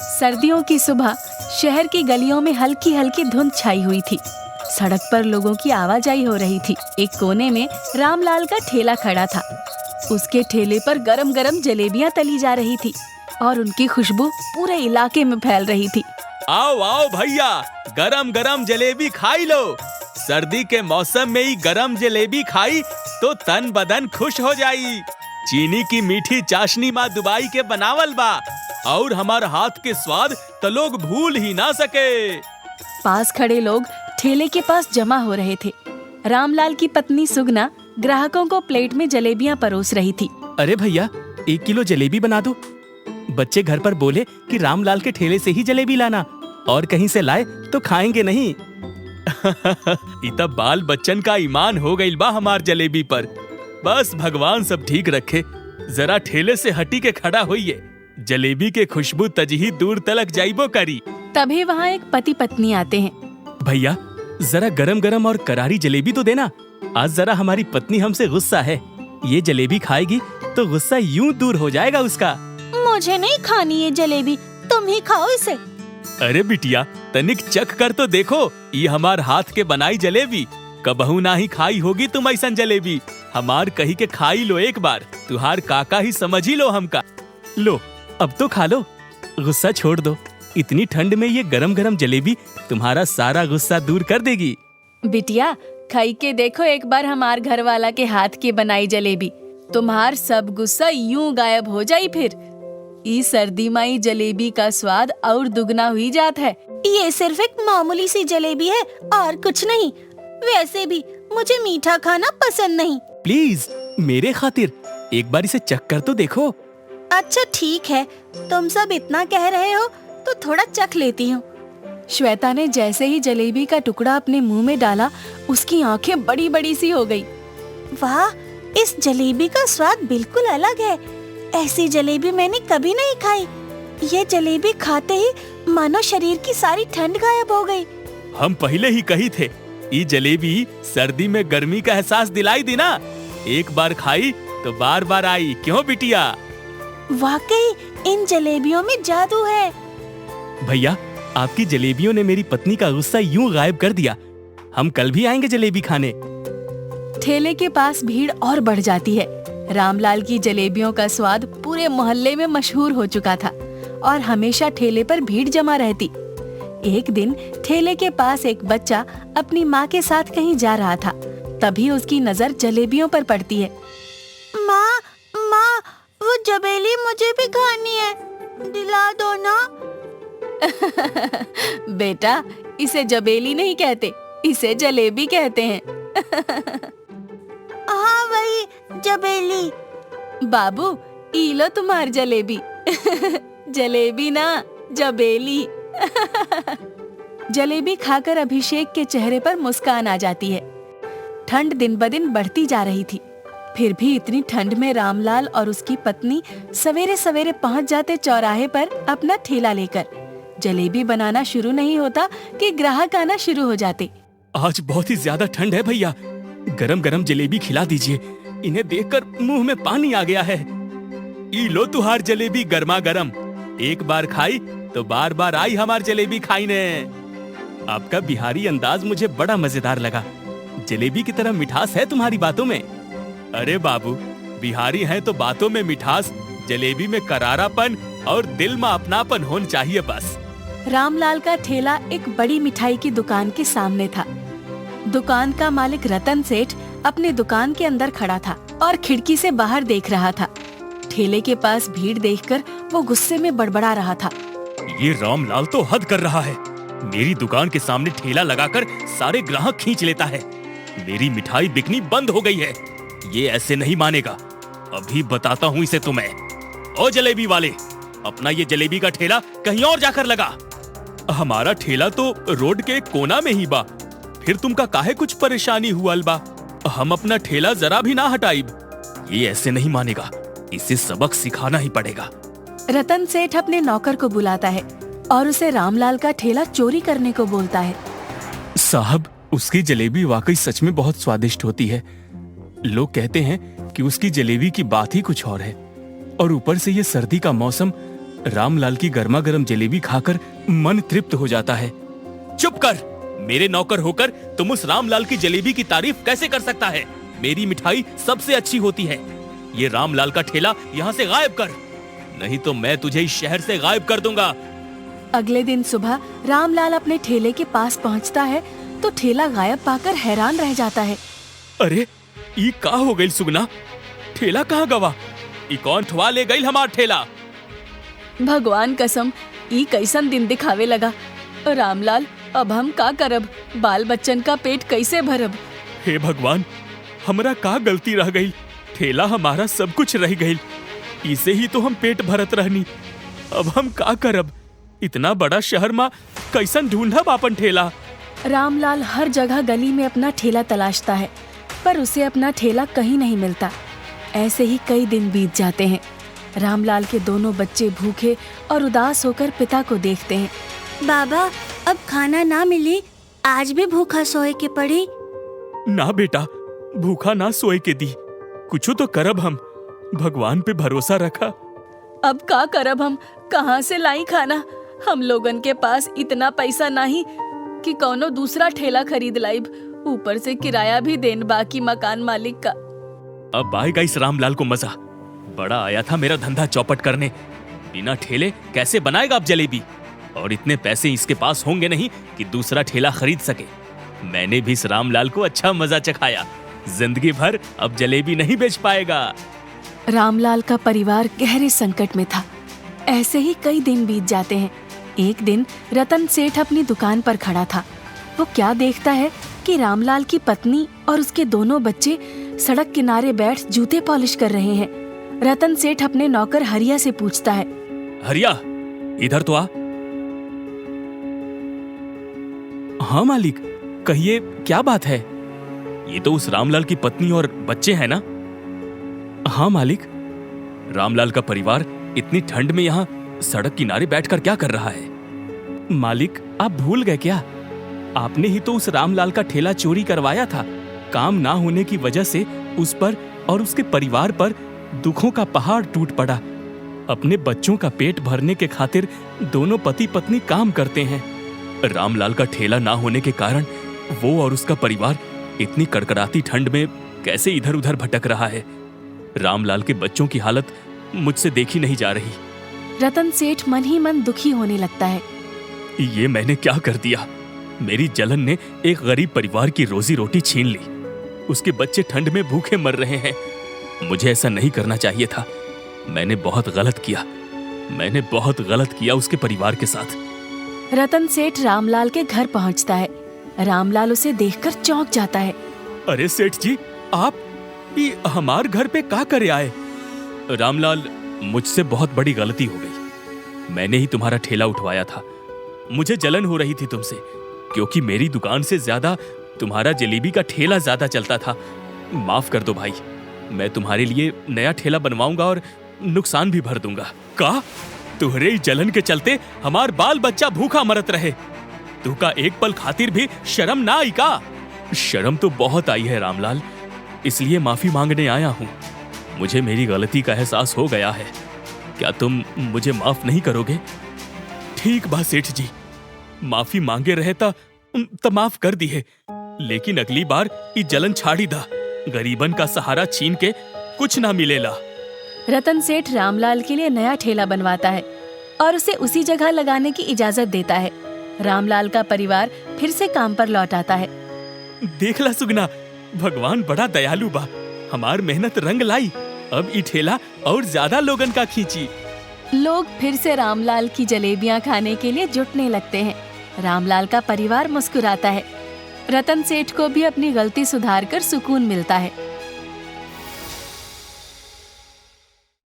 सर्दियों की सुबह शहर की गलियों में हल्की हल्की धुंध छाई हुई थी। सड़क पर लोगों की आवाजाही हो रही थी। एक कोने में रामलाल का ठेला खड़ा था। उसके ठेले पर गरम गरम जलेबियां तली जा रही थी और उनकी खुशबू पूरे इलाके में फैल रही थी। आओ आओ भैया, गरम गरम जलेबी खाई लो। सर्दी के मौसम में ही गरम जलेबी खाई तो तन बदन खुश हो जाई। चीनी की मीठी चाशनी माँ दुबई के बनावल बा और हमार हाथ के स्वाद तो लोग भूल ही ना सके। पास खड़े लोग ठेले के पास जमा हो रहे थे। रामलाल की पत्नी सुगना ग्राहकों को प्लेट में जलेबियां परोस रही थी। अरे भैया, 1 किलो जलेबी बना दो। बच्चे घर पर बोले कि रामलाल के ठेले से ही जलेबी लाना, और कहीं से लाए तो खाएंगे नहीं। इतना बाल बच्चन का ईमान हो गई बा हमार जलेबी पर। बस भगवान सब ठीक रखे। जरा ठेले से हटी के खड़ा होइए, जलेबी के खुशबू तजही दूर तलक जाइबो करी। तभी वहाँ एक पति पत्नी आते हैं। भैया, जरा गरम गरम और करारी जलेबी तो देना। आज जरा हमारी पत्नी हमसे गुस्सा है। ये जलेबी खाएगी तो गुस्सा यूं दूर हो जाएगा उसका। मुझे नहीं खानी ये जलेबी, तुम ही खाओ इसे। अरे बिटिया, तनिक चख कर तो देखो, ये हमार हाथ के बनाई जलेबी। कबहू ना ही खाई होगी तुम ऐसन जलेबी। हमार कही के खाई लो एक बार, तुहार काका ही समझ ही लो हमका। लो, अब तो खा लो, गुस्सा छोड़ दो। इतनी ठंड में ये गरम गरम जलेबी तुम्हारा सारा गुस्सा दूर कर देगी। बिटिया, खाई के देखो एक बार हमार घर वाला के हाथ की बनाई जलेबी। तुम्हार सब गुस्सा यूं गायब हो जाई। फिर इस सर्दी माई जलेबी का स्वाद और दुगना हुई जात है। ये सिर्फ एक मामूली सी जलेबी है और कुछ नहीं। वैसे भी मुझे मीठा खाना पसंद नहीं। प्लीज मेरे खातिर एक बार इसे चख कर तो देखो। अच्छा ठीक है, तुम सब इतना कह रहे हो तो थोड़ा चख लेती हूँ। श्वेता ने जैसे ही जलेबी का टुकड़ा अपने मुंह में डाला, उसकी आंखें बड़ी बड़ी सी हो गई। वाह, इस जलेबी का स्वाद बिल्कुल अलग है। ऐसी जलेबी मैंने कभी नहीं खाई। ये जलेबी खाते ही मानो शरीर की सारी ठंड गायब हो गई। हम पहले ही कही थे, ये जलेबी सर्दी में गर्मी का एहसास दिलाई दी ना। एक बार खाई तो बार बार आई, क्यों बिटिया? वाकई इन जलेबियों में जादू है। भैया, आपकी जलेबियों ने मेरी पत्नी का गुस्सा यूं गायब कर दिया। हम कल भी आएंगे जलेबी खाने। ठेले के पास भीड़ और बढ़ जाती है। रामलाल की जलेबियों का स्वाद पूरे मोहल्ले में मशहूर हो चुका था और हमेशा ठेले पर भीड़ जमा रहती। एक दिन ठेले के पास एक बच्चा अपनी माँ के साथ कहीं जा रहा था। तभी उसकी नजर जलेबियों पर पड़ती है। माँ, माँ, वो जलेबी मुझे भी खानी है, दिला दो ना। बेटा, इसे जबेली नहीं कहते, इसे जलेबी कहते हैं। हाँ वही जबेली। बाबू, ई लो तुम्हार जलेबी। जलेबी ना, जबेली। जलेबी खाकर अभिषेक के चेहरे पर मुस्कान आ जाती है। ठंड दिन ब दिन बढ़ती जा रही थी। फिर भी इतनी ठंड में रामलाल और उसकी पत्नी सवेरे सवेरे पहुंच जाते चौराहे पर अपना ठेला लेकर। जलेबी बनाना शुरू नहीं होता कि ग्राहक आना शुरू हो जाते। आज बहुत ही ज्यादा ठंड है भैया, गरम गरम जलेबी खिला दीजिए। इन्हें देखकर मुंह में पानी आ गया है। ई लो तुहार जलेबी गर्मा गरम। एक बार खाई तो बार बार आई हमार जलेबी खाईने। आपका बिहारी अंदाज मुझे बड़ा मजेदार लगा। जलेबी की तरह मिठास है तुम्हारी बातों में। अरे बाबू, बिहारी हैं तो बातों में मिठास, जलेबी में करारापन और दिल में अपनापन होना चाहिए बस। रामलाल का ठेला एक बड़ी मिठाई की दुकान के सामने था। दुकान का मालिक रतन सेठ अपने दुकान के अंदर खड़ा था और खिड़की से बाहर देख रहा था। ठेले के पास भीड़ देखकर वो गुस्से में बड़बड़ा रहा था। ये रामलाल तो हद कर रहा है। मेरी दुकान के सामने ठेला लगाकर सारे ग्राहक खींच लेता है। मेरी मिठाई बिकनी बंद हो गई है। ये ऐसे नहीं मानेगा। अभी बताता हूँ इसे तुम्हें। ओ जलेबी वाले, अपना ये जलेबी का ठेला कहीं और जाकर लगा। हमारा ठेला तो रोड के कोना में ही बा। फिर तुमका काहे कुछ परेशानी हुआ बा? हम अपना ठेला जरा भी ना हटाइब। ये ऐसे नहीं मानेगा, इसे सबक सिखाना ही पड़ेगा। रतन सेठ अपने नौकर को बुलाता है और उसे रामलाल का ठेला चोरी करने को बोलता है। साहब, उसकी जलेबी वाकई सच में बहुत स्वादिष्ट होती है। लोग कहते हैं कि उसकी जलेबी की बात ही कुछ और है। और ऊपर से ये सर्दी का मौसम, रामलाल की गर्मा गर्म जलेबी खाकर मन तृप्त हो जाता है। चुप कर! मेरे नौकर होकर तुम उस रामलाल की जलेबी की तारीफ कैसे कर सकता है? मेरी मिठाई सबसे अच्छी होती है। ये रामलाल का ठेला यहाँ से गायब कर, नहीं तो मैं तुझे इस शहर से गायब कर दूंगा। अगले दिन सुबह रामलाल अपने ठेले के पास पहुंचता है तो ठेला गायब पाकर हैरान रह जाता है। अरे ई का हो गई सुगना? ठेला कहाँ गवा? ई कौन ठुआ ले गई हमार ठेला? भगवान कसम, ई कैसन दिन दिखावे लगा। रामलाल, अब हम का करब? बाल बच्चन का पेट कैसे भरब? हे भगवान, हमरा का गलती रह गई? ठेला हमारा सब कुछ रह गई, इसे ही तो हम पेट भरत रहनी। अब हम का करब? इतना बड़ा शहर में कैसन ढूंढब अपन ठेला? रामलाल हर जगह गली में अपना ठेला तलाशता है, पर उसे अपना ठेला कहीं नहीं मिलता। ऐसे ही कई दिन बीत जाते हैं। रामलाल के दोनों बच्चे भूखे और उदास होकर पिता को देखते हैं। बाबा, अब खाना ना मिली, आज भी भूखा सोए के पड़ी। ना बेटा, भूखा ना सोए के दी, कुछ तो करब हम। भगवान पे भरोसा रखा। अब का करब हम? कहाँ से लाई खाना? हम लोगन के पास इतना पैसा नहीं कि कौनो दूसरा ठेला खरीद लाइब। ऊपर से किराया भी देन बाकी मकान मालिक का। अब आएगा इस रामलाल को मजा। बड़ा आया था मेरा धंधा चौपट करने। बिना ठेले कैसे बनाएगा अब जलेबी? और इतने पैसे इसके पास होंगे नहीं कि दूसरा ठेला खरीद सके। मैंने भी इस रामलाल को अच्छा मजा चखाया। जिंदगी भर अब जलेबी नहीं बेच पाएगा। रामलाल का परिवार गहरे संकट में था। ऐसे ही कई दिन बीत जाते हैं। एक दिन रतन सेठ अपनी दुकान पर खड़ा था। वो क्या देखता है कि रामलाल की पत्नी और उसके दोनों बच्चे सड़क किनारे बैठ जूते पॉलिश कर रहे हैं। रतन सेठ अपने नौकर हरिया से पूछता है। हरिया, इधर तो आ। हाँ मालिक, कहिए क्या बात है? ये तो उस रामलाल की पत्नी और बच्चे हैं ना? हाँ मालिक। रामलाल का परिवार इतनी ठंड में यहाँ सड़क किनारे बैठकर क्या कर रहा है? मालिक, आप भूल गए क्या? आपने ही तो उस रामलाल का ठेला चोरी करवाया था। काम ना होने की वजह से उस पर और उसके परिवार पर दुखों का पहाड़ टूट पड़ा। अपने बच्चों का पेट भरने के खातिर दोनों पति पत्नी काम करते हैं। रामलाल का ठेला ना होने के कारण वो और उसका परिवार इतनी कड़कड़ाती ठंड में कैसे इधर उधर भटक रहा है। रामलाल के बच्चों की हालत मुझसे देखी नहीं जा रही। रतन सेठ मन ही मन दुखी होने लगता है। ये मैंने क्या कर दिया? मेरी जलन ने एक गरीब परिवार की रोजी रोटी छीन ली। उसके बच्चे ठंड में भूखे मर रहे हैं। मुझे ऐसा नहीं करना चाहिए था। मैंने बहुत गलत किया। मैंने बहुत गलत किया उसके परिवार के साथ। रतन सेठ रामलाल के घर पहुंचता है। रामलाल उसे देखकर चौंक जाता है। अरे सेठ जी, आप हमार घर पे का करे आए? रामलाल, मुझसे बहुत बड़ी गलती हो गई। मैंने ही तुम्हारा ठेला उठवाया था। मुझे जलन हो रही थी तुमसे, क्योंकि मेरी दुकान से ज्यादा तुम्हारा जलेबी का ठेला ज्यादा चलता था। माफ कर दो भाई, मैं तुम्हारे लिए नया ठेला बनवाऊंगा और नुकसान भी भर दूंगा। का? तुहरे जलन के चलते हमार बाल बच्चा भूखा मरत रहे। तू का एक पल खातिर भी शर्म ना आई का? शर्म तो बहुत आई है रामलाल, इसलिए माफी मांगने आया हूँ। मुझे मेरी गलती का एहसास हो गया है। क्या तुम मुझे माफ नहीं करोगे? ठीक बा सेठ जी, माफी मांगे रहे तो माफ कर दी है, लेकिन अगली बार ये जलन छाड़ी दा। गरीबन का सहारा छीन के कुछ ना मिलेला। रतन सेठ रामलाल के लिए नया ठेला बनवाता है और उसे उसी जगह लगाने की इजाजत देता है। रामलाल का परिवार फिर से काम पर लौट आता है। देखला सुगना, भगवान बड़ा दयालु बा। हमार मेहनत रंग लाई। अब ई ठेला और ज्यादा लोगन का खींची। लोग फिर से रामलाल की जलेबियां खाने के लिए जुटने लगते हैं। रामलाल का परिवार मुस्कुराता है। रतन सेठ को भी अपनी गलती सुधार कर सुकून मिलता है।